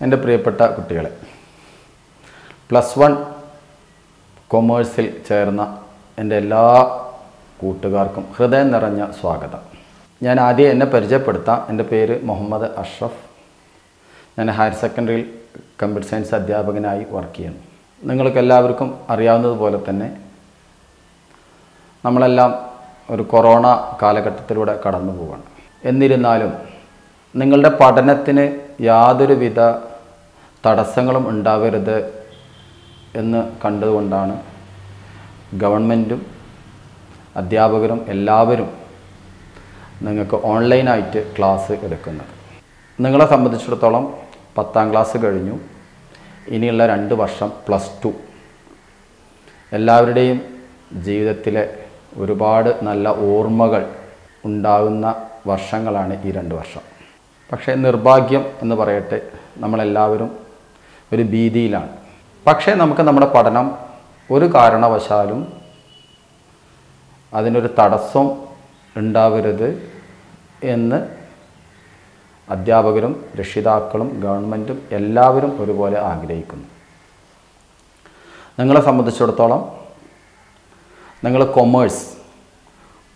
എൻ്റെ പ്രിയപ്പെട്ട കുട്ടികളെ, +1 കൊമേഴ്സിൽ ചേർന്ന എൻ്റെ എല്ലാ കൂട്ടുകാർക്കും ഹൃദയം നിറഞ്ഞ സ്വാഗതം. ഞാൻ ആദ്യം എന്നെ പരിചയപ്പെടുത്താം. എൻ്റെ പേര് മുഹമ്മദ് അഷ്റഫ്. ഞാൻ ഹയർ സെക്കൻഡറിയിൽ കമ്പ്യൂട്ടർ സയൻസ് അധ്യാപകനായി വർക്ക് ചെയ്യുന്നു. നിങ്ങൾക്ക് എല്ലാവർക്കും അറിയാവുന്നതുപോലെ തന്നെ നമ്മളെല്ലാം ഒരു കൊറോണ കാലഘട്ടത്തിലൂടെ കടന്നു പോവുകയാണ്. എന്നിരുന്നാലും നിങ്ങളുടെ പഠനത്തിന് യാതൊരുവിധ തടസ്സങ്ങളും ഉണ്ടാവരുത് എന്ന് കണ്ടുകൊണ്ടാണ് ഗവൺമെൻറ്റും അധ്യാപകരും എല്ലാവരും നിങ്ങൾക്ക് ഓൺലൈനായിട്ട് ക്ലാസ് എടുക്കുന്നത്. നിങ്ങളെ സംബന്ധിച്ചിടത്തോളം 10ാം ക്ലാസ് കഴിഞ്ഞു. ഇനിയുള്ള 2 വർഷം +2. എല്ലാവരുടെയും ജീവിതത്തിലെ ഒരുപാട് നല്ല ഓർമ്മകൾ ഉണ്ടാകുന്ന വർഷങ്ങളാണ് ഈ 2 വർഷം. പക്ഷേ നിർഭാഗ്യം എന്ന് പറയട്ടെ, നമ്മളെല്ലാവരും ഒരു ഭീതിയിലാണ്. പക്ഷേ നമുക്ക് നമ്മുടെ പഠനം ഒരു കാരണവശാലും അതിനൊരു തടസ്സം ഉണ്ടാവരുത് എന്ന് അധ്യാപകരും രക്ഷിതാക്കളും ഗവൺമെൻറ്റും എല്ലാവരും ഒരുപോലെ ആഗ്രഹിക്കുന്നു. നിങ്ങളെ സംബന്ധിച്ചിടത്തോളം നിങ്ങൾ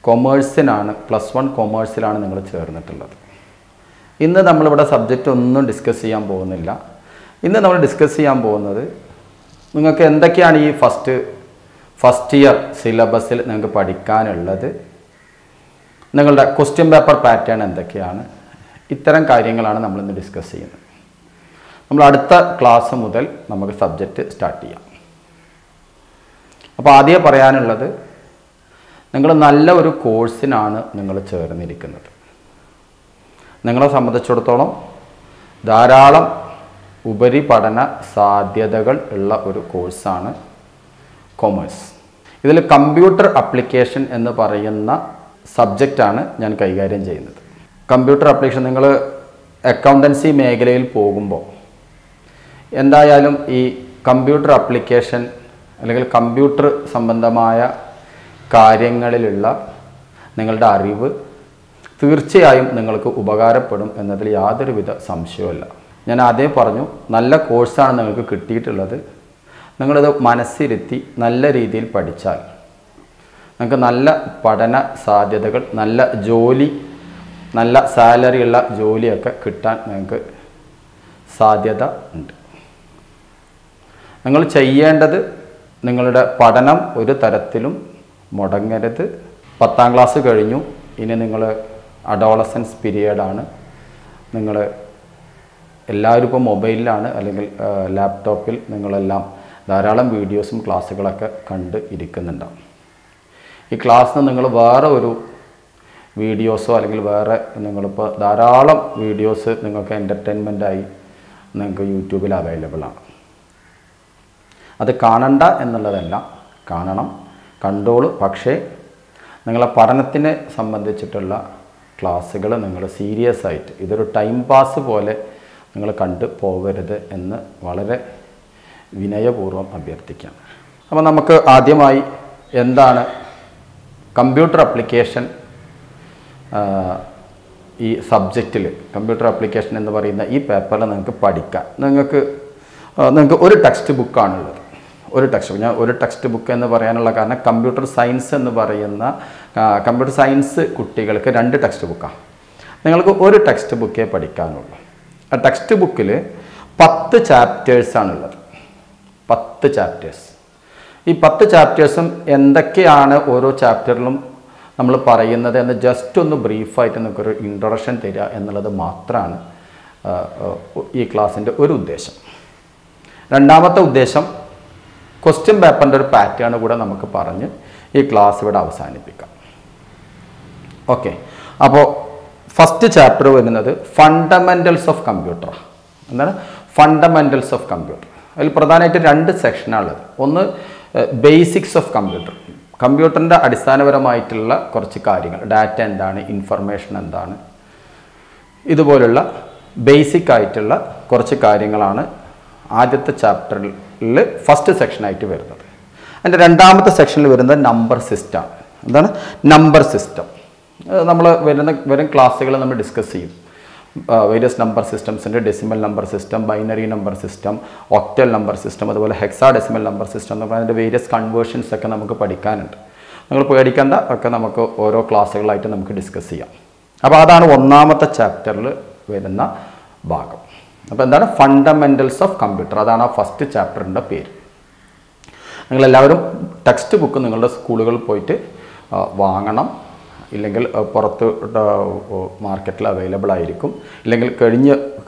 കൊമേഴ്സിനാണ് +1 കൊമേഴ്സിലാണ് നിങ്ങൾ ചേർന്നിട്ടുള്ളത്. ഇന്ന് നമ്മളിവിടെ സബ്ജക്റ്റ് ഒന്നും ഡിസ്കസ് ചെയ്യാൻ പോകുന്നില്ല. ഇന്ന് നമ്മൾ ഡിസ്കസ് ചെയ്യാൻ പോകുന്നത് നിങ്ങൾക്ക് എന്തൊക്കെയാണ് ഈ ഫസ്റ്റ് ഇയർ സിലബസിൽ നിങ്ങൾക്ക് പഠിക്കാനുള്ളത്, നിങ്ങളുടെ ക്വസ്റ്റ്യൻ പേപ്പർ പാറ്റേൺ എന്തൊക്കെയാണ്, ഇത്തരം കാര്യങ്ങളാണ് നമ്മളിന്ന് ഡിസ്കസ് ചെയ്യുന്നത്. നമ്മൾ അടുത്ത ക്ലാസ് മുതൽ നമുക്ക് സബ്ജക്റ്റ് സ്റ്റാർട്ട് ചെയ്യാം. അപ്പോൾ ആദ്യം പറയാനുള്ളത്, നിങ്ങൾ നല്ല ഒരു കോഴ്സിനാണ് നിങ്ങൾ ചേർന്നിരിക്കുന്നത്. നിങ്ങളെ സംബന്ധിച്ചിടത്തോളം ധാരാളം ഉപരിപഠന സാധ്യതകൾ ഉള്ള ഒരു കോഴ്സാണ് കൊമേഴ്സ്. ഇതിൽ കമ്പ്യൂട്ടർ ആപ്ലിക്കേഷൻ എന്ന് പറയുന്ന സബ്ജക്റ്റാണ് ഞാൻ കൈകാര്യം ചെയ്യുന്നത്. കമ്പ്യൂട്ടർ ആപ്ലിക്കേഷൻ നിങ്ങൾ അക്കൗണ്ടൻസി മേഖലയിൽ പോകുമ്പോൾ എന്തായാലും ഈ കമ്പ്യൂട്ടർ ആപ്ലിക്കേഷൻ അല്ലെങ്കിൽ കമ്പ്യൂട്ടർ സംബന്ധമായ കാര്യങ്ങളിലുള്ള നിങ്ങളുടെ അറിവ് തീർച്ചയായും നിങ്ങൾക്ക് ഉപകാരപ്പെടും എന്നതിൽ യാതൊരുവിധ സംശയവുമില്ല. ഞാൻ ആദ്യം പറഞ്ഞു, നല്ല കോഴ്സാണ് നിങ്ങൾക്ക് കിട്ടിയിട്ടുള്ളത്. നിങ്ങളത് മനസ്സിരുത്തി നല്ല രീതിയിൽ പഠിച്ചാൽ നിങ്ങൾക്ക് നല്ല പഠന സാധ്യതകൾ, നല്ല ജോലി, നല്ല സാലറിയുള്ള ജോലിയൊക്കെ കിട്ടാൻ നിങ്ങൾക്ക് സാധ്യത ഉണ്ട്. നിങ്ങൾ ചെയ്യേണ്ടത്, നിങ്ങളുടെ പഠനം ഒരു തരത്തിലും മുടങ്ങരുത്. 10ാം ക്ലാസ് കഴിഞ്ഞു, ഇനി നിങ്ങൾ അഡോളസൻസ് പീരിയഡാണ്. നിങ്ങൾ എല്ലാവരും ഇപ്പോൾ മൊബൈലിലാണ് അല്ലെങ്കിൽ ലാപ്ടോപ്പിൽ നിങ്ങളെല്ലാം ധാരാളം വീഡിയോസും ക്ലാസ്സുകളൊക്കെ കണ്ട് ഇരിക്കുന്നുണ്ടാവും. ഈ ക്ലാസ്സിന് നിങ്ങൾ വേറെ ഒരു വീഡിയോസോ അല്ലെങ്കിൽ വേറെ നിങ്ങളിപ്പോൾ ധാരാളം വീഡിയോസ് നിങ്ങൾക്ക് എൻ്റർടൈൻമെൻറ്റായി നിങ്ങൾക്ക് യൂട്യൂബിൽ അവൈലബിൾ ആണ്. അത് കാണണ്ട എന്നുള്ളതല്ല, കാണണം, കണ്ടോളൂ. പക്ഷേ നിങ്ങളെ പഠനത്തിനെ സംബന്ധിച്ചിട്ടുള്ള ക്ലാസ്സുകൾ നിങ്ങൾ സീരിയസ് ആയിട്ട്, ഇതൊരു ടൈം പാസ് പോലെ നിങ്ങൾ കണ്ടു പോകരുത് എന്ന് വളരെ വിനയപൂർവ്വം അഭ്യർത്ഥിക്കാം. അപ്പോൾ നമുക്ക് ആദ്യമായി എന്താണ് കമ്പ്യൂട്ടർ ആപ്ലിക്കേഷൻ, ഈ സബ്ജക്റ്റിൽ കമ്പ്യൂട്ടർ ആപ്ലിക്കേഷൻ എന്ന് പറയുന്ന ഈ പേപ്പറിൽ നിങ്ങൾക്ക് പഠിക്കാൻ നിങ്ങൾക്ക് ഒരു ടെക്സ്റ്റ് ബുക്കാണുള്ളത്. ഞാൻ ഒരു ടെക്സ്റ്റ് ബുക്ക് എന്ന് പറയാനുള്ള കാരണം, കമ്പ്യൂട്ടർ സയൻസ് എന്ന് പറയുന്ന കമ്പ്യൂട്ടർ സയൻസ് കുട്ടികൾക്ക് 2 ടെക്സ്റ്റ് ബുക്കാണ്. നിങ്ങൾക്ക് ഒരു ടെക്സ്റ്റ് ബുക്കേ പഠിക്കാനുള്ളൂ. ആ ടെക്സ്റ്റ് ബുക്കിൽ 10 ചാപ്റ്റേഴ്സാണുള്ളത്. 10 ചാപ്റ്റേഴ്സ്. ഈ 10 ചാപ്റ്റേഴ്സും എന്തൊക്കെയാണ് ഓരോ ചാപ്റ്ററിലും നമ്മൾ പറയുന്നത് എന്ന് ജസ്റ്റ് ഒന്ന് ബ്രീഫായിട്ട് നമുക്കൊരു ഇൻട്രൊഡക്ഷൻ തരിക എന്നുള്ളത് മാത്രമാണ് ഈ ക്ലാസ്സിൻ്റെ ഒരു ഉദ്ദേശം. രണ്ടാമത്തെ ഉദ്ദേശം, ക്വസ്റ്റ്യൻ പേപ്പറിൻ്റെ ഒരു പാറ്റേൺ കൂടെ നമുക്ക് പറഞ്ഞ് ഈ ക്ലാസ് ഇവിടെ അവസാനിപ്പിക്കാം. ഓക്കെ, അപ്പോൾ ഫസ്റ്റ് ചാപ്റ്റർ വരുന്നത് ഫണ്ടമെൻ്റൽസ് ഓഫ് കമ്പ്യൂട്ടർ. എന്താണ് ഫണ്ടമെൻ്റൽസ് ഓഫ് കമ്പ്യൂട്ടർ? അതിൽ പ്രധാനമായിട്ട് 2 സെക്ഷനാണുള്ളത്. ഒന്ന് ബേസിക്സ് ഓഫ് കമ്പ്യൂട്ടർ, കമ്പ്യൂട്ടറിൻ്റെ അടിസ്ഥാനപരമായിട്ടുള്ള കുറച്ച് കാര്യങ്ങൾ, ഡാറ്റ എന്താണ്, ഇൻഫർമേഷൻ എന്താണ്, ഇതുപോലുള്ള ബേസിക് ആയിട്ടുള്ള കുറച്ച് കാര്യങ്ങളാണ് ആദ്യത്തെ ചാപ്റ്ററിൽ ഫസ്റ്റ് സെക്ഷനായിട്ട് വരുന്നത്. അതിൻ്റെ രണ്ടാമത്തെ സെക്ഷനിൽ വരുന്നത് നമ്പർ സിസ്റ്റം. എന്താണ് നമ്പർ സിസ്റ്റം? നമ്മൾ വരും ക്ലാസ്സുകൾ നമ്മൾ ഡിസ്കസ് ചെയ്യും. വേരിയസ് നമ്പർ സിസ്റ്റംസിൻ്റെ decimal number system, binary number system, octal number system, അതുപോലെ ഹെക്സാഡെസിമൽ നമ്പർ സിസ്റ്റം എന്ന് പറഞ്ഞാൽ അതിൻ്റെ വേരിയസ് കൺവേർഷൻസ് ഒക്കെ നമുക്ക് പഠിക്കാനുണ്ട്. നിങ്ങൾ പേടിക്കേണ്ട, ഒക്കെ നമുക്ക് ഓരോ ക്ലാസ്സുകളായിട്ട് നമുക്ക് ഡിസ്കസ് ചെയ്യാം. അപ്പോൾ അതാണ് ഒന്നാമത്തെ ചാപ്റ്ററിൽ വരുന്ന ഭാഗം. അപ്പോൾ എന്താണ് ഫണ്ടമെൻ്റൽസ് ഓഫ് കമ്പ്യൂട്ടർ, അതാണ് ആ ഫസ്റ്റ് ചാപ്റ്ററിൻ്റെ പേര്. നിങ്ങളെല്ലാവരും ടെക്സ്റ്റ് ബുക്ക് നിങ്ങളുടെ സ്കൂളുകളിൽ പോയിട്ട് വാങ്ങണം. ഇല്ലെങ്കിൽ പുറത്ത് മാർക്കറ്റിൽ അവൈലബിൾ ആയിരിക്കും. ഇല്ലെങ്കിൽ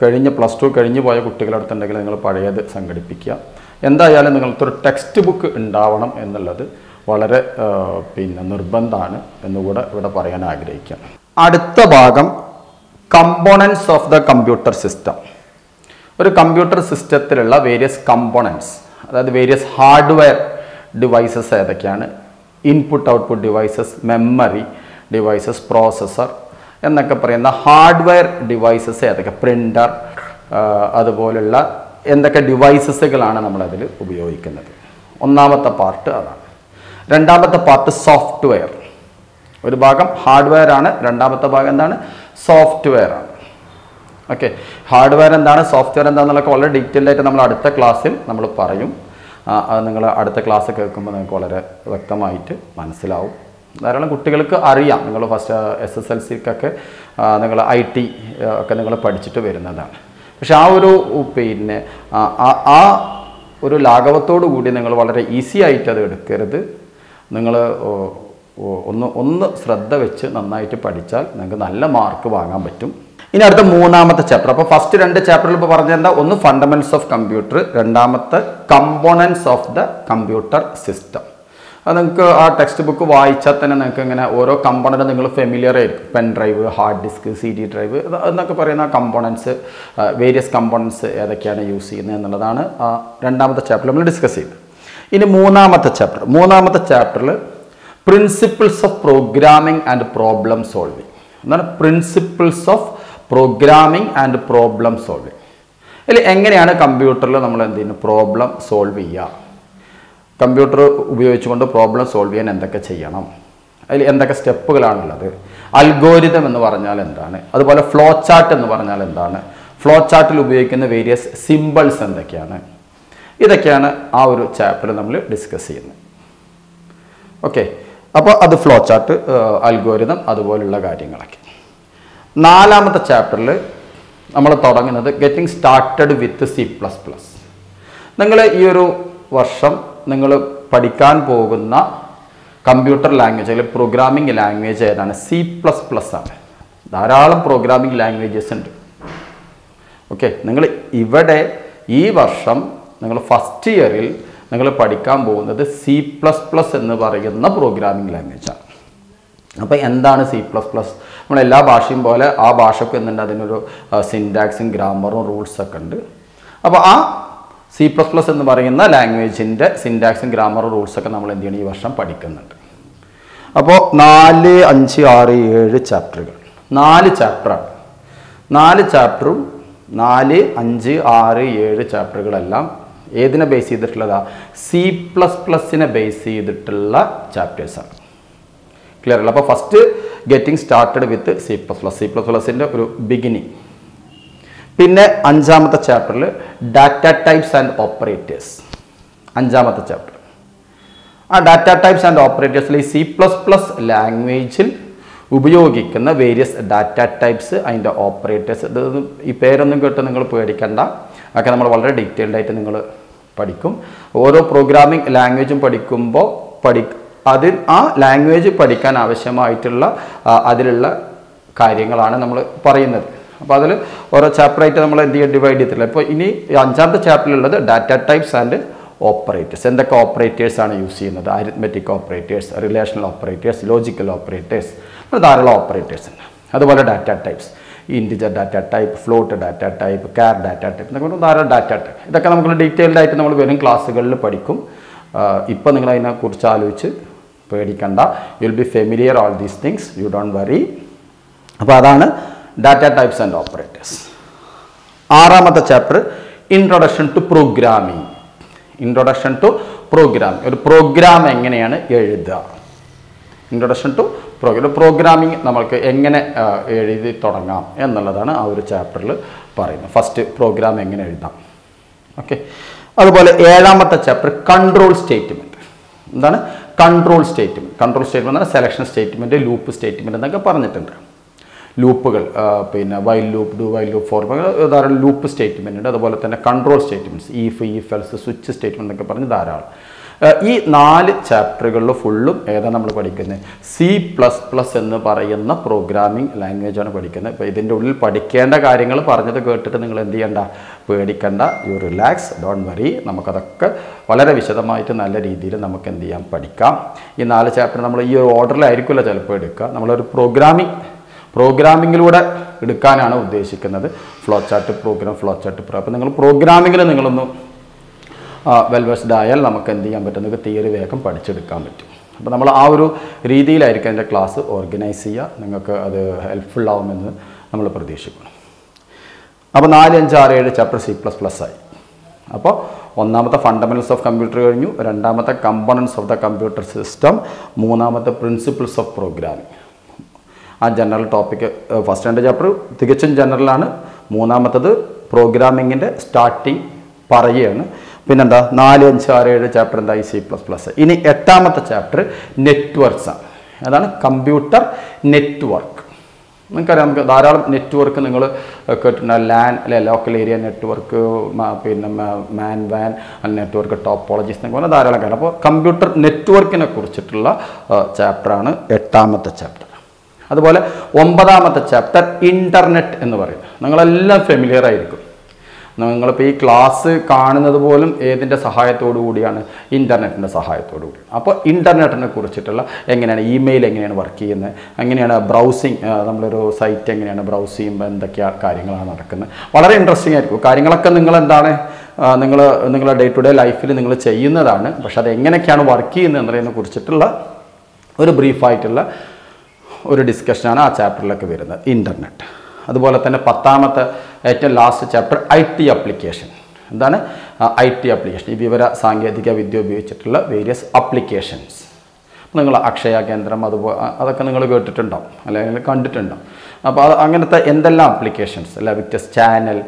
കഴിഞ്ഞ പ്ലസ് ടു കഴിഞ്ഞ് പോയ കുട്ടികളുടെ അടുത്തുണ്ടെങ്കിൽ നിങ്ങൾ പഴയത് സംഘടിപ്പിക്കുക. എന്തായാലും നിങ്ങൾക്കൊരു ടെക്സ്റ്റ് ബുക്ക് ഉണ്ടാവണം എന്നുള്ളത് വളരെ നിർബന്ധമാണ് എന്നുകൂടെ ഇവിടെ പറയാൻ ആഗ്രഹിക്കാം. അടുത്ത ഭാഗം components of the computer system. ഒരു കമ്പ്യൂട്ടർ സിസ്റ്റത്തിലുള്ള വേരിയസ് കമ്പോണൻസ്, അതായത് വേരിയസ് ഹാർഡ്വെയർ ഡിവൈസസ് ഏതൊക്കെയാണ്, input output devices, memory devices, processor എന്നൊക്കെ പറയുന്ന ഹാർഡ്വെയർ ഡിവൈസസ് ഏതൊക്കെ, പ്രിൻ്റർ, അതുപോലുള്ള എന്തൊക്കെ ഡിവൈസസുകളാണ് നമ്മളതിൽ ഉപയോഗിക്കുന്നത്. ഒന്നാമത്തെ പാർട്ട് അതാണ്. രണ്ടാമത്തെ പാർട്ട് സോഫ്റ്റ്വെയർ. ഒരു ഭാഗം ഹാർഡ്വെയർ ആണ്, രണ്ടാമത്തെ ഭാഗം എന്താണ്, സോഫ്റ്റ്വെയർ ആണ്. ഓക്കെ, ഹാർഡ്വെയർ എന്താണ്, സോഫ്റ്റ്വെയർ എന്താണെന്നുള്ളതൊക്കെ വളരെ ഡീറ്റെയിൽഡ് ആയിട്ട് നമ്മൾ അടുത്ത ക്ലാസ്സിൽ നമ്മൾ പറയും. അത് നിങ്ങൾ അടുത്ത ക്ലാസ് കേൾക്കുമ്പോൾ നിങ്ങൾക്ക് വളരെ വ്യക്തമായിട്ട് മനസ്സിലാവും. ധാരാളം കുട്ടികൾക്ക് അറിയാം. നിങ്ങൾ ഫസ്റ്റ് SSLCക്കൊക്കെ നിങ്ങൾ IT ഒക്കെ നിങ്ങൾ പഠിച്ചിട്ട് വരുന്നതാണ്. പക്ഷെ ആ ഒരു ആ ഒരു ലാഘവത്തോടു കൂടി നിങ്ങൾ വളരെ ഈസി ആയിട്ട് അത് എടുക്കരുത്. നിങ്ങൾ ഒന്ന് ശ്രദ്ധ വെച്ച് നന്നായിട്ട് പഠിച്ചാൽ നിങ്ങൾക്ക് നല്ല മാർക്ക് വാങ്ങാൻ പറ്റും. ഇനി അടുത്ത മൂന്നാമത്തെ ചാപ്റ്റർ. അപ്പോൾ ഫസ്റ്റ് രണ്ട് ചാപ്റ്ററിൽ ഇപ്പോൾ പറഞ്ഞെന്താ, ഒന്ന് ഫണ്ടമെന്റ്സ് ഓഫ് കമ്പ്യൂട്ടർ, രണ്ടാമത്തെ components of the computer system. അത് നിങ്ങൾക്ക് ആ ടെക്സ്റ്റ് ബുക്ക് വായിച്ചാൽ തന്നെ നിങ്ങൾക്ക് ഇങ്ങനെ ഓരോ കമ്പോണൻറ്റ് നിങ്ങൾ ഫെമിലിയർ ആയിരിക്കും. Pen drive, hard disk, CD drive എന്നൊക്കെ പറയുന്ന കമ്പോണൻസ്, വേരിയസ് കമ്പോണൻസ് ഏതൊക്കെയാണ് യൂസ് ചെയ്യുന്നത് എന്നുള്ളതാണ് രണ്ടാമത്തെ ചാപ്റ്ററിൽ നമ്മൾ ഡിസ്കസ് ചെയ്യുന്നത്. ഇനി മൂന്നാമത്തെ ചാപ്റ്ററിൽ principles of programming and problem solving. എന്താണ് principles of programming and problem solving? അതിൽ എങ്ങനെയാണ് കമ്പ്യൂട്ടറിൽ നമ്മൾ എന്ത് ചെയ്യുന്നു, പ്രോബ്ലം സോൾവ് ചെയ്യുക, കമ്പ്യൂട്ടർ ഉപയോഗിച്ചുകൊണ്ട് പ്രോബ്ലം സോൾവ് ചെയ്യാൻ എന്തൊക്കെ ചെയ്യണം, അതിൽ എന്തൊക്കെ സ്റ്റെപ്പുകളാണുള്ളത്, അൽഗോരിതം എന്ന് പറഞ്ഞാൽ എന്താണ്, അതുപോലെ ഫ്ലോ ചാർട്ട് എന്ന് പറഞ്ഞാൽ എന്താണ്, ഫ്ലോ ചാർട്ടിൽ ഉപയോഗിക്കുന്ന വേരിയസ് സിമ്പിൾസ് എന്തൊക്കെയാണ്, ഇതൊക്കെയാണ് ആ ഒരു ചാപ്റ്ററിൽ നമ്മൾ ഡിസ്കസ് ചെയ്യുന്നത്. ഓക്കെ, അപ്പോൾ അത് ഫ്ലോ ചാർട്ട്, അൽഗോരിതം, അതുപോലുള്ള കാര്യങ്ങളൊക്കെ. നാലാമത്തെ ചാപ്റ്ററിൽ നമ്മൾ തുടങ്ങുന്നത് ഗെറ്റിംഗ് സ്റ്റാർട്ടഡ് വിത്ത് C++. നിങ്ങൾ ഈ ഒരു വർഷം നിങ്ങൾ പഠിക്കാൻ പോകുന്ന കമ്പ്യൂട്ടർ ലാംഗ്വേജ് അല്ലെങ്കിൽ പ്രോഗ്രാമിംഗ് ലാംഗ്വേജ് ഏതാണ്, C++ ആണ്. ധാരാളം പ്രോഗ്രാമിംഗ് ലാംഗ്വേജസ് ഉണ്ട്. ഓക്കെ, നിങ്ങൾ ഇവിടെ ഈ വർഷം നിങ്ങൾ ഫസ്റ്റ് ഇയറിൽ നിങ്ങൾ പഠിക്കാൻ പോകുന്നത് C++ എന്ന് പറയുന്ന പ്രോഗ്രാമിംഗ് ലാംഗ്വേജാണ്. അപ്പോൾ എന്താണ് C++? നമ്മളെല്ലാ ഭാഷയും പോലെ ആ ഭാഷയ്ക്ക് എന്തുണ്ട്, അതിനൊരു സിൻറ്റാക്സും ഗ്രാമറും റൂൾസൊക്കെ ഉണ്ട്. അപ്പോൾ ആ C++ എന്ന് പറയുന്ന ലാംഗ്വേജിൻ്റെ സിൻറ്റാക്സും ഗ്രാമറും റൂൾസൊക്കെ നമ്മൾ എന്ത് ചെയ്യണം, ഈ വർഷം പഠിക്കുന്നുണ്ട്. അപ്പോൾ 4, 5, 6, 7 ചാപ്റ്ററുകൾ, 4 ചാപ്റ്ററാണ്. 4 ചാപ്റ്ററും 4, 5, 6, 7 ചാപ്റ്ററുകളെല്ലാം ഏതിനെ ബേസ് ചെയ്തിട്ടുള്ളതാണ്, C++നെ ബേസ് ചെയ്തിട്ടുള്ള ചാപ്റ്റേഴ്സാണ്. ക്ലിയർ അല്ല? അപ്പോൾ ഫസ്റ്റ് ഗെറ്റിംഗ് സ്റ്റാർട്ടഡ് വിത്ത് C++ൻ്റെ ഒരു ബിഗിനിങ്. പിന്നെ 5ാമത്തെ ചാപ്റ്ററിൽ ഡാറ്റ ടൈപ്സ് ആൻഡ് ഓപ്പറേറ്റേഴ്സ്. 5ാമത്തെ ചാപ്റ്റർ ആ ഡാറ്റ ടൈപ്സ് ആൻഡ് ഓപ്പറേറ്റേഴ്സിൽ ഈ C++ ലാംഗ്വേജിൽ ഉപയോഗിക്കുന്ന വേരിയസ് ഡാറ്റ ടൈപ്സ്, അതിൻ്റെ ഓപ്പറേറ്റേഴ്സ്. ഇത് ഈ പേരൊന്നും കേട്ട് നിങ്ങൾ പേടിക്കണ്ട, ഒക്കെ നമ്മൾ വളരെ ഡീറ്റെയിൽഡ് ആയിട്ട് നിങ്ങൾ പഠിക്കും. ഓരോ പ്രോഗ്രാമിംഗ് ലാംഗ്വേജും പഠിക്കുമ്പോൾ ആ ലാംഗ്വേജ് പഠിക്കാൻ ആവശ്യമായിട്ടുള്ള അതിലുള്ള കാര്യങ്ങളാണ് നമ്മൾ പറയുന്നത്. അപ്പോൾ അതിൽ ഓരോ ചാപ്റ്ററായിട്ട് നമ്മൾ എന്ത് ചെയ്യുക, ഡിവൈഡ് ചെയ്തിട്ടില്ല. ഇപ്പോൾ ഇനി 5ാമത്തെ ചാപ്റ്ററിലുള്ളത് ഡാറ്റ ടൈപ്സ് ആൻഡ് ഓപ്പറേറ്റേഴ്സ്. എന്തൊക്കെ ഓപ്പറേറ്റേഴ്സാണ് യൂസ് ചെയ്യുന്നത്, arithmetic operators, relational operators, logical operators, ധാരാളം ഓപ്പറേറ്റേഴ്സ് ഉണ്ട്. അതുപോലെ data types, integer data type, float data type, car data type, എന്നൊക്കെ ധാരാളം ഡാറ്റ ടൈപ്പ്. ഇതൊക്കെ നമുക്ക് ഡീറ്റെയിൽഡ് ആയിട്ട് നമ്മൾ വരും ക്ലാസ്സുകളിൽ പഠിക്കും. ഇപ്പോൾ നിങ്ങൾ അതിനെക്കുറിച്ച് ആലോചിച്ച് പേടിക്കണ്ട. You will be familiar all these things, you don't worry. അപ്പോൾ അതാണ് ഡാറ്റ ടൈപ്സ് ആൻഡ് ഓപ്പറേറ്റേഴ്സ്. 6ാമത്തെ ചാപ്റ്റർ ഇൻട്രൊഡക്ഷൻ ടു പ്രോഗ്രാമിംഗ്. ഒരു പ്രോഗ്രാം എങ്ങനെയാണ് എഴുതുക ഇൻട്രൊഡക്ഷൻ ടു പ്രോഗ്രാമിംഗ് നമ്മൾക്ക് എങ്ങനെ എഴുതി തുടങ്ങാം എന്നുള്ളതാണ് ആ ഒരു ചാപ്റ്ററിൽ പറയുന്നത്. ഫസ്റ്റ് പ്രോഗ്രാം എങ്ങനെ എഴുതാം. ഓക്കെ. അതുപോലെ 7ാമത്തെ ചാപ്റ്റർ കൺട്രോൾ സ്റ്റേറ്റ്മെൻറ്റ്. എന്താണ് കൺട്രോൾ സ്റ്റേറ്റ്മെൻറ്റ്? കൺട്രോൾ സ്റ്റേറ്റ്മെൻറ്റ് എന്നാൽ സെലക്ഷൻ സ്റ്റേറ്റ്മെൻറ്റ്, ലൂപ്പ് സ്റ്റേറ്റ്മെൻറ്റ് എന്നൊക്കെ പറഞ്ഞിട്ടുണ്ട്. ലൂപ്പുകൾ പിന്നെ while loop, do while loop, for ധാരാളം ലൂപ്പ് സ്റ്റേറ്റ്മെൻ്റ് ഉണ്ട്. അതുപോലെ തന്നെ control statements, if else, switch statement എന്നൊക്കെ പറഞ്ഞ് ധാരാളം. ഈ 4 ചാപ്റ്ററുകളിൽ ഫുള്ളും ഏതാണ് നമ്മൾ പഠിക്കുന്നത്? C++ എന്ന് പറയുന്ന പ്രോഗ്രാമിംഗ് ലാംഗ്വേജാണ് പഠിക്കുന്നത്. ഇപ്പോൾ ഇതിൻ്റെ ഉള്ളിൽ പഠിക്കേണ്ട കാര്യങ്ങൾ പറഞ്ഞത് കേട്ടിട്ട് നിങ്ങൾ എന്ത് ചെയ്യണ്ട, പേടിക്കണ്ട, യു റിലാക്സ്, ഡോണ്ട് വറി. നമുക്കതൊക്കെ വളരെ വിശദമായിട്ട് നല്ല രീതിയിൽ നമുക്ക് എന്ത് ചെയ്യാം, പഠിക്കാം. ഈ 4 ചാപ്റ്റർ നമ്മൾ ഈ ഒരു ഓർഡറിലായിരിക്കില്ല ചിലപ്പോൾ എടുക്കുക. നമ്മളൊരു പ്രോഗ്രാമിങ്ങിലൂടെ എടുക്കാനാണ് ഉദ്ദേശിക്കുന്നത്. ഫ്ലോ ചാർട്ട് പ്രോഗ്രാം, അപ്പോൾ നിങ്ങൾ പ്രോഗ്രാമിങ്ങിൽ നിങ്ങളൊന്ന് വെൽവേഴ്സ്ഡ് ആയാൽ നമുക്ക് എന്ത് ചെയ്യാൻ പറ്റും, നിങ്ങൾക്ക് തിയറി വേഗം പഠിച്ചെടുക്കാൻ പറ്റും. അപ്പോൾ നമ്മൾ ആ ഒരു രീതിയിലായിരിക്കും എൻ്റെ ക്ലാസ് ഓർഗനൈസ് ചെയ്യുക. നിങ്ങൾക്ക് അത് ഹെൽപ്ഫുൾ ആവുമെന്ന് നമ്മൾ പ്രതീക്ഷിക്കണം. അപ്പോൾ 4, 5, 6, 7 ചാപ്റ്റർ C++ ആയി. അപ്പോൾ 1ാമത്തെ ഫണ്ടമെന്റൽസ് ഓഫ് കമ്പ്യൂട്ടർ കഴിഞ്ഞു, 2ാമത്തെ components of the computer system, 3ാമത്തെ പ്രിൻസിപ്പിൾസ് ഓഫ് പ്രോഗ്രാമിംഗ്. ആ ജനറൽ ടോപ്പിക്ക് ഫസ്റ്റ് 2 ചാപ്റ്റർ തികച്ചും ജനറലാണ്. 3ാമത്തത് പ്രോഗ്രാമിങ്ങിൻ്റെ സ്റ്റാർട്ടിങ് പറയുകയാണ്. പിന്നെന്താ 4, 5, 6, 7 ചാപ്റ്റർ എന്തായി C++. ഇനി 8ാമത്തെ ചാപ്റ്റർ നെറ്റ്വർക്ക്സ് ആണ്. അതാണ് കമ്പ്യൂട്ടർ നെറ്റ്വർക്ക്. നിങ്ങൾക്കറിയാം, നമുക്ക് ധാരാളം നെറ്റ്വർക്ക് നിങ്ങൾ കേട്ടിട്ടുണ്ട്. ലാൻ അല്ലെ, ലോക്കൽ ഏരിയ നെറ്റ്വർക്ക്, പിന്നെ മാൻ വാൻ നെറ്റ്വർക്ക്, ടോപ്പോളജീസ് എന്നൊക്കെ പറഞ്ഞാൽ ധാരാളം കാര്യം. അപ്പോൾ കമ്പ്യൂട്ടർ നെറ്റ്വർക്കിനെ കുറിച്ചിട്ടുള്ള ചാപ്റ്ററാണ് 8ാമത്തെ ചാപ്റ്റർ. അതുപോലെ 9ാമത്തെ ചാപ്റ്റർ ഇൻ്റർനെറ്റ് എന്ന് പറയും. നിങ്ങളെല്ലാം ഫെമിലിയർ ആയിരിക്കും. നിങ്ങളിപ്പോൾ ഈ ക്ലാസ് കാണുന്നത് പോലും ഏതിൻ്റെ സഹായത്തോടു കൂടിയാണ്? ഇൻ്റർനെറ്റിൻ്റെ സഹായത്തോടു കൂടി. അപ്പോൾ ഇൻ്റർനെറ്റിനെ കുറിച്ചിട്ടുള്ള എങ്ങനെയാണ് ഇമെയിൽ എങ്ങനെയാണ് വർക്ക് ചെയ്യുന്നത്, എങ്ങനെയാണ് ബ്രൗസിങ്, നമ്മളൊരു സൈറ്റ് എങ്ങനെയാണ് ബ്രൗസ് ചെയ്യുമ്പോൾ എന്തൊക്കെയാണ് കാര്യങ്ങളാണ് നടക്കുന്നത്. വളരെ ഇൻട്രസ്റ്റിംഗ് ആയിരിക്കും. കാര്യങ്ങളൊക്കെ നിങ്ങളെന്താണ് നിങ്ങളുടെ ഡേ ടു ഡേ ലൈഫിൽ നിങ്ങൾ ചെയ്യുന്നതാണ്. പക്ഷെ അത് എങ്ങനെയൊക്കെയാണ് വർക്ക് ചെയ്യുന്നത് എന്നതിനെ കുറിച്ചിട്ടുള്ള ഒരു ബ്രീഫായിട്ടുള്ള ഒരു ഡിസ്കഷനാണ് ആ ചാപ്റ്ററിലൊക്കെ വരുന്നത്, ഇൻ്റർനെറ്റ്. അതുപോലെ തന്നെ 10ാമത്തെ ഏറ്റവും ലാസ്റ്റ് ചാപ്റ്റർ IT ആപ്ലിക്കേഷൻ. എന്താണ് IT ആപ്ലിക്കേഷൻ? ഈ വിവര സാങ്കേതിക വിദ്യ ഉപയോഗിച്ചിട്ടുള്ള വേരിയസ് ആപ്ലിക്കേഷൻസ്. നിങ്ങൾ അക്ഷയ കേന്ദ്രം അതൊക്കെ നിങ്ങൾ കേട്ടിട്ടുണ്ടാവും അല്ലെങ്കിൽ കണ്ടിട്ടുണ്ടാവും. അപ്പോൾ അത് അങ്ങനത്തെ എന്തെല്ലാം ആപ്ലിക്കേഷൻസ് അല്ല, വിക്ടസ് ചാനൽ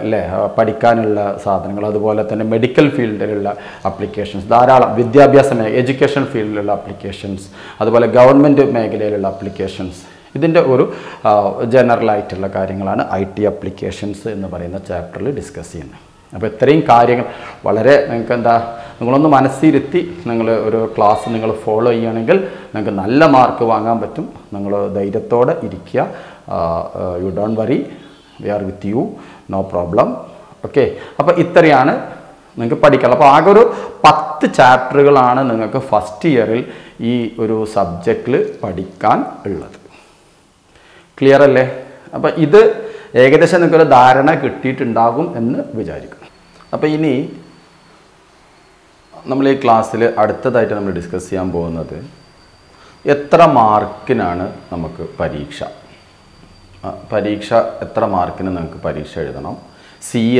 അല്ലേ, പഠിക്കാനുള്ള സാധനങ്ങൾ, അതുപോലെ തന്നെ മെഡിക്കൽ ഫീൽഡിലുള്ള ആപ്ലിക്കേഷൻസ് ധാരാളം, വിദ്യാഭ്യാസ എഡ്യൂക്കേഷൻ ഫീൽഡിലുള്ള ആപ്ലിക്കേഷൻസ്, അതുപോലെ ഗവൺമെൻറ് മേഖലയിലുള്ള ആപ്ലിക്കേഷൻസ്. ഇതിൻ്റെ ഒരു ജനറലായിട്ടുള്ള കാര്യങ്ങളാണ് IT ആപ്ലിക്കേഷൻസ് എന്ന് പറയുന്ന ചാപ്റ്ററിൽ ഡിസ്കസ് ചെയ്യുന്നത്. അപ്പോൾ ഇത്രയും കാര്യങ്ങൾ വളരെ നിങ്ങൾക്ക് നിങ്ങളൊന്ന് മനസ്സിരുത്തി നിങ്ങൾ ഒരു ക്ലാസ് നിങ്ങൾ ഫോളോ ചെയ്യുകയാണെങ്കിൽ നിങ്ങൾക്ക് നല്ല മാർക്ക് വാങ്ങാൻ പറ്റും. നിങ്ങൾ ധൈര്യത്തോടെ ഇരിക്കുക. You don't worry, we are with you, no problem. Okay. അപ്പോൾ ഇത്രയാണ് നിങ്ങൾക്ക് പഠിക്കാം. അപ്പോൾ ആകെ ഒരു 10 ചാപ്റ്ററുകളാണ് നിങ്ങൾക്ക് ഫസ്റ്റ് ഇയറിൽ ഈ ഒരു സബ്ജക്റ്റിൽ പഠിക്കാൻ ഉള്ളത്. ക്ലിയർ അല്ലേ? അപ്പോൾ ഇത് ഏകദേശം നിങ്ങൾക്കൊരു ധാരണ കിട്ടിയിട്ടുണ്ടാകും എന്ന് വിചാരിക്കുന്നു. അപ്പോൾ ഇനി നമ്മൾ ഈ ക്ലാസ്സിൽ അടുത്തതായിട്ട് നമ്മൾ ഡിസ്കസ് ചെയ്യാൻ പോകുന്നത് എത്ര മാർക്കിനാണ് നമുക്ക് പരീക്ഷ എത്ര മാർക്കിന് നിങ്ങൾക്ക് പരീക്ഷ എഴുതണം,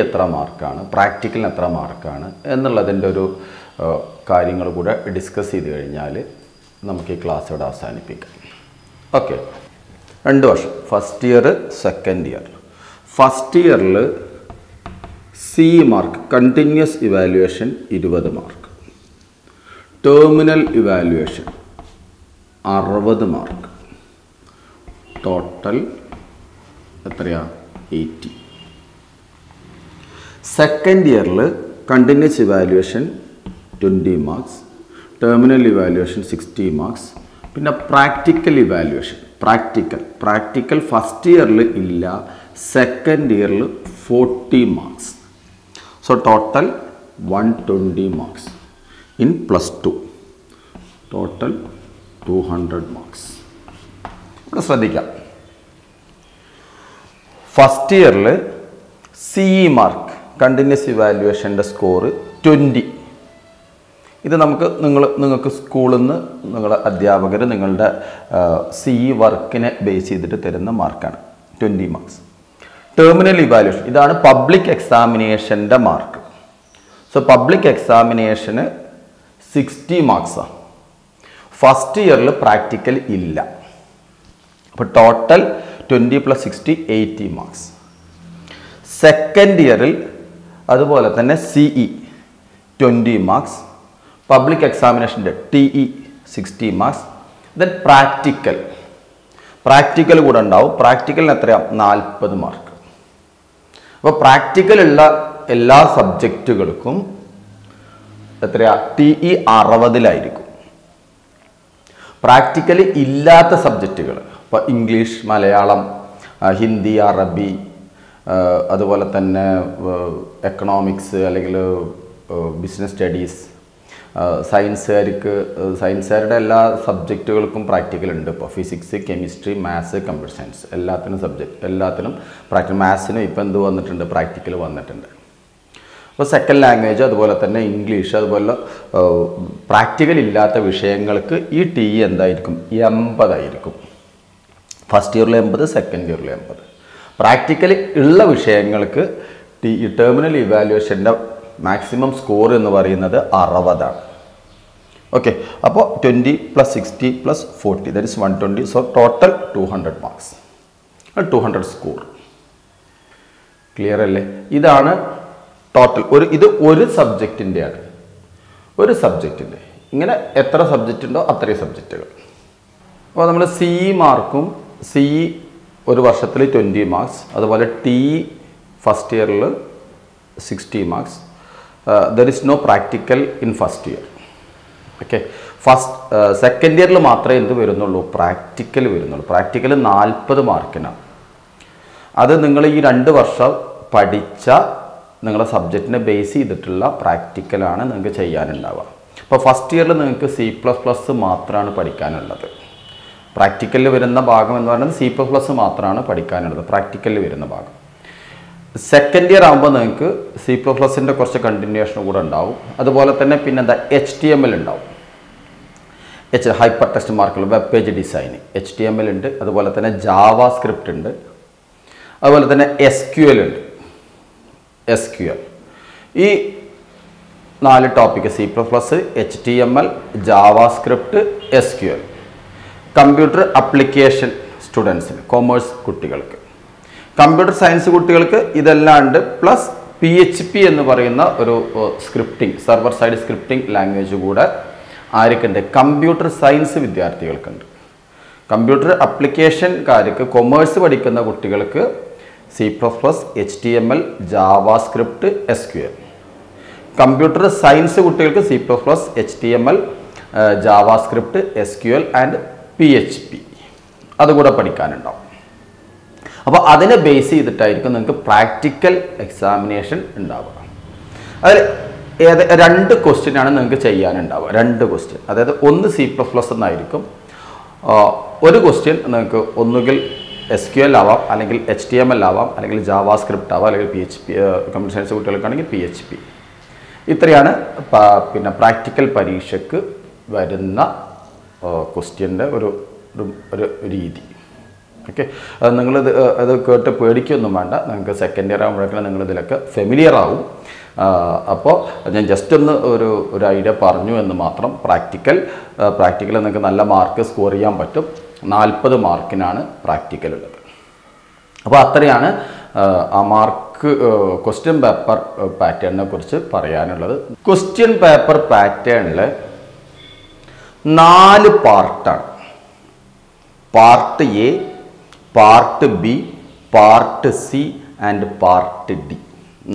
എത്ര മാർക്കാണ്, പ്രാക്ടിക്കലിന് എത്ര മാർക്കാണ് എന്നുള്ളതിൻ്റെ ഒരു കാര്യങ്ങൾ കൂടെ ഡിസ്കസ് ചെയ്ത് കഴിഞ്ഞാൽ നമുക്ക് ഈ ക്ലാസ് ഇവിടെ അവസാനിപ്പിക്കാം. ഓക്കെ. 2 വർഷം, first year, second year. First ഇയറിൽ mark continuous evaluation 20 mark, terminal evaluation 60 mark, total എത്രയാ 80. സെക്കൻഡ് ഇയറിൽ continuous evaluation 20 marks, terminal evaluation 60 marks, പിന്നെ പ്രാക്ടിക്കൽ ഇവാലുവേഷൻ. പ്രാക്ടിക്കൽ ഫസ്റ്റ് ഇയറിൽ ഇല്ല, സെക്കൻഡ് ഇയറിൽ 40 marks. So total 120 marks in +2, total 200 marks. ഇവിടെ ശ്രദ്ധിക്കാം, first ഇയറിൽ മാർക്ക് കണ്ടിന്യൂസ് ഇവാലുവേഷൻ്റെ സ്കോർ 20. ഇത് നിങ്ങൾക്ക് സ്കൂളിൽ നിന്ന് നിങ്ങളുടെ അധ്യാപകർ നിങ്ങളുടെ വർക്കിനെ ബേസ് ചെയ്തിട്ട് തരുന്ന മാർക്കാണ് 20 മാർക്സ്. ടെർമിനൽ ഇവാലുവേഷൻ ഇതാണ് പബ്ലിക് എക്സാമിനേഷൻ്റെ മാർക്ക്. സോ പബ്ലിക് എക്സാമിനേഷന് 60 മാർക്സാണ്. ഫസ്റ്റ് ഇയറിൽ പ്രാക്ടിക്കൽ ഇല്ല. അപ്പോൾ ടോട്ടൽ 20 + 60 80 മാർക്സ്. സെക്കൻഡ് ഇയറിൽ അതുപോലെ തന്നെ CE 20 മാർക്സ്, പബ്ലിക് എക്സാമിനേഷൻ്റെ TE 60 മാർക്സ്, ദെൻ പ്രാക്ടിക്കൽ കൂടെ ഉണ്ടാവും. പ്രാക്ടിക്കലിന് എത്രയാണ്? 40 മാർക്ക്. അപ്പോൾ പ്രാക്ടിക്കലുള്ള എല്ലാ സബ്ജക്റ്റുകൾക്കും എത്രയാ? TE 60 പ്രാക്ടിക്കലി ഇല്ലാത്ത സബ്ജക്റ്റുകൾ, ഇപ്പോൾ ഇംഗ്ലീഷ്, മലയാളം, ഹിന്ദി, അറബി, അതുപോലെ തന്നെ എക്കണോമിക്സ് അല്ലെങ്കിൽ ബിസിനസ് സ്റ്റഡീസ്, സയൻസുകാരുടെ എല്ലാ സബ്ജക്റ്റുകൾക്കും പ്രാക്ടിക്കൽ ഉണ്ട്. ഇപ്പോൾ physics, chemistry, maths, computer science എല്ലാത്തിനും പ്രാക്ടിക്കൽ. മാത്സിനും ഇപ്പോൾ എന്ത് വന്നിട്ടുണ്ട്? പ്രാക്ടിക്കൽ വന്നിട്ടുണ്ട്. അപ്പോൾ സെക്കൻഡ് ലാംഗ്വേജ് അതുപോലെ തന്നെ ഇംഗ്ലീഷ് അതുപോലെ പ്രാക്ടിക്കൽ ഇല്ലാത്ത വിഷയങ്ങൾക്ക് ഈ TE എന്തായിരിക്കും? 80 ആയിരിക്കും. ഫസ്റ്റ് ഇയറിൽ 80, സെക്കൻഡ് ഇയറിൽ 80. പ്രാക്ടിക്കൽ ഉള്ള വിഷയങ്ങൾക്ക് ടെർമിനൽ ഇവാലുവേഷൻ്റെ മാക്സിമം സ്കോർ എന്ന് പറയുന്നത് 60 ആണ്. ഓക്കെ, അപ്പോൾ 20 + 60 + 40 that is 120. So total 200 marks, 200 score. Clear അല്ലേ? ഇതാണ് ടോട്ടൽ. ഇത് ഒരു സബ്ജക്റ്റിൻ്റെയാണ്. ഒരു സബ്ജക്റ്റിൻ്റെ ഇങ്ങനെ എത്ര സബ്ജക്റ്റ് ഉണ്ടോ അത്രയും സബ്ജക്റ്റുകൾ. അപ്പോൾ നമ്മൾ CE മാർക്കും, CE ഒരു വർഷത്തിൽ 20 മാർക്സ്, അതുപോലെ TE ഫസ്റ്റ് ഇയറിൽ 60 marks. There is no practical in first year. Okay, second ഇയറിൽ മാത്രമേ എന്ത് വരുന്നുള്ളൂ? പ്രാക്ടിക്കൽ വരുന്നുള്ളൂ. പ്രാക്ടിക്കൽ 40 മാർക്കിനാണ്. അത് നിങ്ങൾ ഈ 2 വർഷം പഠിച്ച നിങ്ങളുടെ സബ്ജക്റ്റിനെ ബേസ് ചെയ്തിട്ടുള്ള പ്രാക്ടിക്കലാണ് നിങ്ങൾക്ക് ചെയ്യാനുണ്ടാവുക. അപ്പോൾ ഫസ്റ്റ് ഇയറിൽ നിങ്ങൾക്ക് C++ മാത്രമാണ് പഠിക്കാനുള്ളത്. പ്രാക്ടിക്കലിൽ വരുന്ന ഭാഗം എന്ന് പറയുന്നത് C++ മാത്രമാണ് പഠിക്കാനുള്ളത്, പ്രാക്ടിക്കലിൽ വരുന്ന ഭാഗം. സെക്കൻഡ് ഇയർ ആകുമ്പോൾ നിങ്ങൾക്ക് C++ൻ്റെ കുറച്ച് കണ്ടിന്യൂഷൻ കൂടെ ഉണ്ടാവും. അതുപോലെ തന്നെ പിന്നെന്താ? HTML ഉണ്ടാവും. ഹൈപ്പർ ടെക്സ്റ്റ് മാർക്കുകൾ, വെബ് പേജ് ഡിസൈനിങ്, HTML ഉണ്ട്. അതുപോലെ തന്നെ ജാവാ സ്ക്രിപ്റ്റ് ഉണ്ട്. അതുപോലെ തന്നെ SQL ഉണ്ട്. SQL ഈ 4 topic C++, HTML, JavaScript, SQL. Computer application സ്റ്റുഡൻസിന്, കൊമേഴ്സ് കുട്ടികൾക്ക്. കമ്പ്യൂട്ടർ സയൻസ് കുട്ടികൾക്ക് ഇതല്ലാണ്ട് പ്ലസ് PHP എന്ന് പറയുന്ന ഒരു scripting, server side scripting language കൂടെ ആർക്കുണ്ട്? കമ്പ്യൂട്ടർ സയൻസ് വിദ്യാർത്ഥികൾക്കുണ്ട്. കമ്പ്യൂട്ടർ ആപ്ലിക്കേഷൻകാർക്ക്, കൊമേഴ്സ് പഠിക്കുന്ന കുട്ടികൾക്ക് C++, HTML, JavaScript, SQL. Computer science കുട്ടികൾക്ക് C++, HTML, JavaScript, SQL and PHP അതുകൂടെ പഠിക്കാനുണ്ടാവും. അപ്പോൾ അതിനെ ബേസ് ചെയ്തിട്ടായിരിക്കും നിങ്ങൾക്ക് പ്രാക്ടിക്കൽ എക്സാമിനേഷൻ ഉണ്ടാവുക. അതിൽ 2 ക്വസ്റ്റ്യനാണ് നിങ്ങൾക്ക് ചെയ്യാനുണ്ടാവുക. 2 ക്വസ്റ്റ്യൻ, അതായത് ഒന്ന് C++ എന്നായിരിക്കും. ഒരു ക്വസ്റ്റ്യൻ നിങ്ങൾക്ക് ഒന്നുകിൽ SQL ആവാം, അല്ലെങ്കിൽ HTML ആവാം, അല്ലെങ്കിൽ ജാവാ സ്ക്രിപ്റ്റ് ആവാം, അല്ലെങ്കിൽ PHP. കമ്പ്യൂട്ടർ സയൻസ് കുട്ടികൾക്കാണെങ്കിൽ PHP. ഇത്രയാണ് പിന്നെ പ്രാക്ടിക്കൽ പരീക്ഷയ്ക്ക് വരുന്ന ക്വസ്റ്റ്യൻ്റെ ഒരു രീതി. ഓക്കെ, നിങ്ങളിത് അത് കേട്ട് പേടിക്കൊന്നും വേണ്ട. നിങ്ങൾക്ക് സെക്കൻഡ് ഇയർ ആകുമ്പോഴേക്കും നിങ്ങളിതിലൊക്കെ ഫെമിലിയർ ആവും. അപ്പോൾ ഞാൻ ജസ്റ്റ് ഒന്ന് ഒരു ഐഡിയ പറഞ്ഞു എന്ന് മാത്രം. പ്രാക്ടിക്കൽ നിങ്ങൾക്ക് നല്ല മാർക്ക് സ്കോർ ചെയ്യാൻ പറ്റും. 40 മാർക്കിനാണ് പ്രാക്ടിക്കൽ ഉള്ളത്. അപ്പോൾ അത്രയാണ് ആ മാർക്ക് ക്വസ്റ്റ്യൻ പേപ്പർ പാറ്റേണിനെ കുറിച്ച് പറയാനുള്ളത്. ക്വസ്റ്റ്യൻ പേപ്പർ പാറ്റേണിൽ 4 പാർട്ടാണ്. Part A, part B, part C and part D.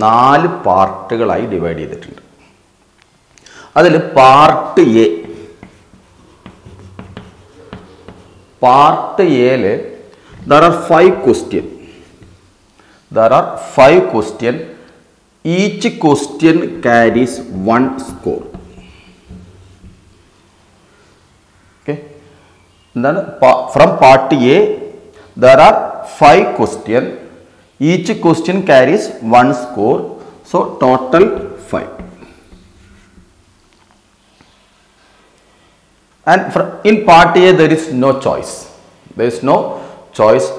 4 പാർട്ടുകളായി ഡിവൈഡ് ചെയ്തിട്ടുണ്ട്. അതിൽ പാർട്ട് A, പാർട്ട് Aയിൽ there are 5 questions. Each question carries 1 score. Okay, എന്താണ്? From part A there are 5 questions. Each question carries 1 score. So total 5. And in part A there is no choice.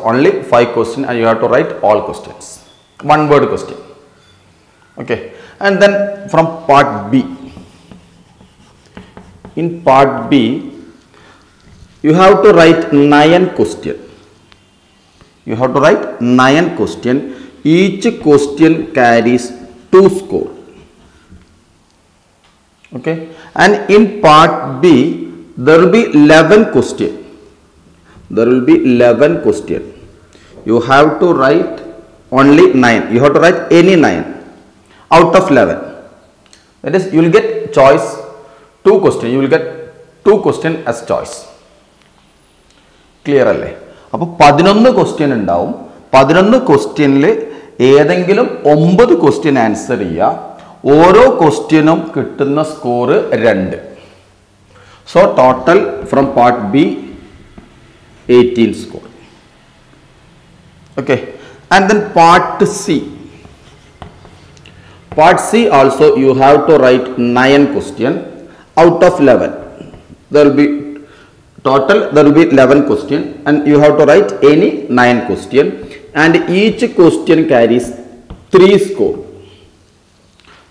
Only 5 questions, and you have to write all questions. 1 word question. Okay. And then from part B. In part B you have to write 9 question. You have to write 9 question. Each question carries 2 score. Okay, and in part B there will be 11 question. There will be 11 question. You have to write only 9. You have to write any 9 out of 11. That is, you will get choice 2 question. You will get 2 question as choice. Clear അല്ലേ? അപ്പോൾ 11 question ഉണ്ടാവും. 11 ക്വസ്റ്റ്യനിൽ ഏതെങ്കിലും 9 question answer ചെയ്യുക. ഓരോ ക്വസ്റ്റ്യനും കിട്ടുന്ന score 2. So total from part B 18 score. Okay, and then part C. Part C also you have to write 9 question out of 11. There will be total, there will be 11 question and you have to write any 9 question, and each question carries 3 score.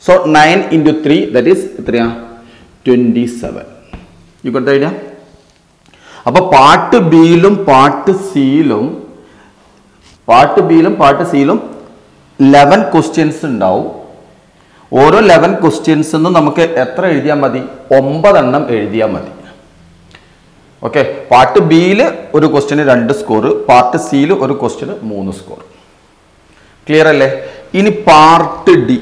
So 9 into 3, that is 27. You got the idea? അപ്പോൾ part ബിയിലും part സിയിലും 11 questions ഉണ്ടാവും. ഓരോ 11 questions നമുക്ക് എത്ര എഴുതിയാൽ മതി? 9 എണ്ണം എഴുതിയാൽ മതി. ഓക്കെ, പാർട്ട് ബിയിൽ ഒരു ക്വസ്റ്റ്യന് 2 സ്കോർ, പാർട്ട് സിയിൽ ഒരു ക്വസ്റ്റ്യന് 3 സ്കോർ. ക്ലിയർ അല്ലേ? ഇനി part D.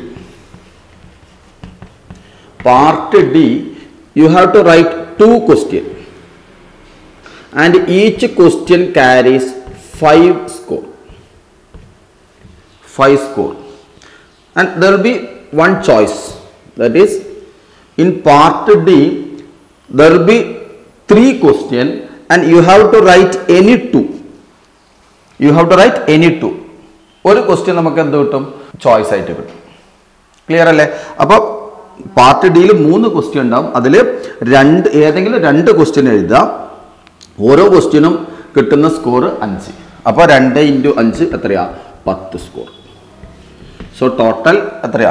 Part D you have to write 2 question and each question carries 5 score. 5 score, and there will be one choice. That is, in part D there will be 3 question and you have to write any 2. You have to write any 2. ഒരു question നമുക്ക് എന്ത് കിട്ടും? Choice ആയിട്ട് കിട്ടും. Clear അല്ലേ? അപ്പോൾ part ഡിയിൽ 3 question ഉണ്ടാവും. അതിൽ ഏതെങ്കിലും 2 ക്വസ്റ്റ്യൻ എഴുതാം. ഓരോ ക്വസ്റ്റ്യനും കിട്ടുന്ന സ്കോർ 5. അപ്പോൾ 2 into 5 എത്രയാ? 10 സ്കോർ. സോ ടോട്ടൽ എത്രയാ?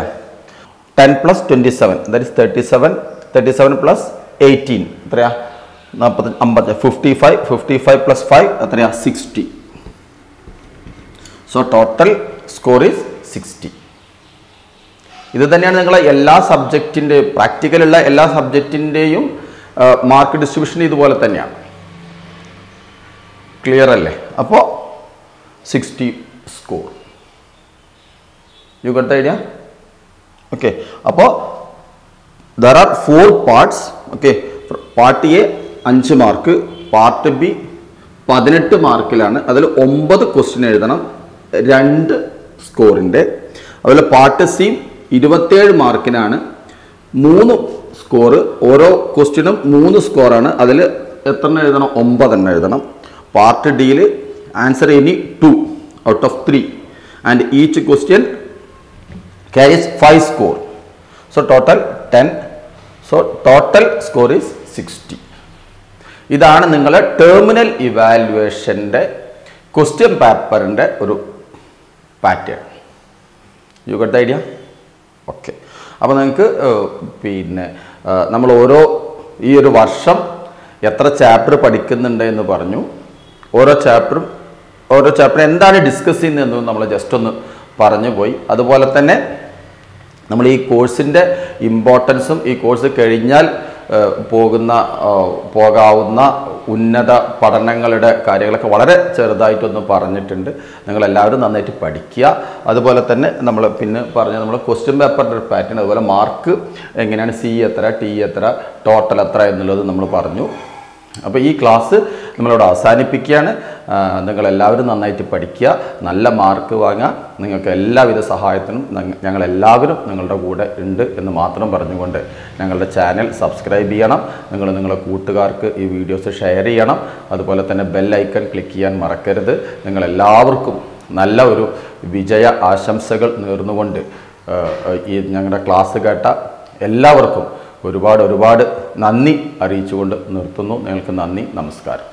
10 plus 27, that is 37. 37 plus 18 എത്രയാ? 40, 55. 55 plus 5 എത്രയാ? 60. So total score is 60. ഇത് തന്നെയാണ് നിങ്ങളെ എല്ലാ സബ്ജക്റ്റിൻ്റെയും, പ്രാക്ടിക്കലുള്ള എല്ലാ സബ്ജക്റ്റിൻ്റെയും മാർക്ക് ഡിസ്ട്രിബ്യൂഷൻ ഇതുപോലെ തന്നെയാണ്. ക്ലിയർ അല്ലേ? അപ്പോൾ 60 score. You got the idea? Okay, അപ്പോൾ there are 4 parts. Okay, part A 5 mark, part B 18 മാർക്കിലാണ്. അതിൽ 9 ക്വസ്റ്റ്യൻ എഴുതണം, 2 സ്കോറിൻ്റെ. അതുപോലെ പാർട്ട് സി 27 മാർക്കിനാണ്, 3 സ്കോർ. ഓരോ ക്വസ്റ്റ്യനും 3 സ്കോറാണ്. അതിൽ എത്ര എഴുതണം? 9 എണ്ണം എഴുതണം. പാർട്ട് ഡിയിൽ answer any 2 out of 3 and each question carries 5 score. So total 10. So total score is 60. ഇതാണ് നിങ്ങളെ ടെർമിനൽ ഇവാലുവേഷൻ്റെ ക്വസ്റ്റ്യൻ പേപ്പറിൻ്റെ ഒരു pattern. U got the idea? Okay, അപ്പോൾ നിങ്ങൾക്ക് പിന്നെ നമ്മൾ ഈ ഒരു വർഷം എത്ര ചാപ്റ്റർ പഠിക്കുന്നുണ്ട് എന്ന് പറഞ്ഞു. ഓരോ ചാപ്റ്റർ എന്താണ് ഡിസ്കസ് ചെയ്യുന്നതെന്ന് നമ്മൾ ജസ്റ്റ് ഒന്ന് പറഞ്ഞു പോയി. അതുപോലെ തന്നെ നമ്മൾ ഈ കോഴ്സിൻ്റെ ഇമ്പോർട്ടൻസും ഈ കോഴ്സ് കഴിഞ്ഞാൽ പോകാവുന്ന ഉന്നത പഠനങ്ങളുടെ കാര്യങ്ങളൊക്കെ വളരെ ചെറുതായിട്ടൊന്ന് പറഞ്ഞിട്ടുണ്ട്. നിങ്ങളെല്ലാവരും നന്നായിട്ട് പഠിക്കുക. അതുപോലെ തന്നെ നമ്മൾ പിന്നെ പറഞ്ഞ നമ്മൾ ക്വസ്റ്റ്യൻ പേപ്പറിൻ്റെ ഒരു പാറ്റേൺ, അതുപോലെ മാർക്ക് എങ്ങനെയാണ്, സി എത്ര, ടി എത്ര, ടോട്ടൽ എത്ര എന്നുള്ളത് നമ്മൾ പറഞ്ഞു. അപ്പോൾ ഈ ക്ലാസ് നമ്മളിവിടെ അവസാനിപ്പിക്കുകയാണ്. നിങ്ങളെല്ലാവരും നന്നായിട്ട് പഠിക്കുക, നല്ല മാർക്ക് വാങ്ങുക. നിങ്ങൾക്ക് എല്ലാവിധ സഹായത്തിനും ഞങ്ങളെല്ലാവരും നിങ്ങളുടെ കൂടെ ഉണ്ട് എന്ന് മാത്രം പറഞ്ഞുകൊണ്ട് ഞങ്ങളുടെ ചാനൽ സബ്സ്ക്രൈബ് ചെയ്യണം. നിങ്ങളുടെ കൂട്ടുകാർക്ക് ഈ വീഡിയോസ് ഷെയർ ചെയ്യണം. അതുപോലെ തന്നെ ബെൽ ഐക്കൺ ക്ലിക്ക് ചെയ്യാൻ മറക്കരുത്. നിങ്ങളെല്ലാവർക്കും നല്ല ഒരു വിജയ ആശംസകൾ നേർന്നുകൊണ്ട് ഈ ഞങ്ങളുടെ ക്ലാസ് കേട്ട എല്ലാവർക്കും ഒരുപാട് നന്ദി അറിയിച്ചുകൊണ്ട് നിർത്തുന്നു. നിങ്ങൾക്ക് നന്ദി, നമസ്കാരം.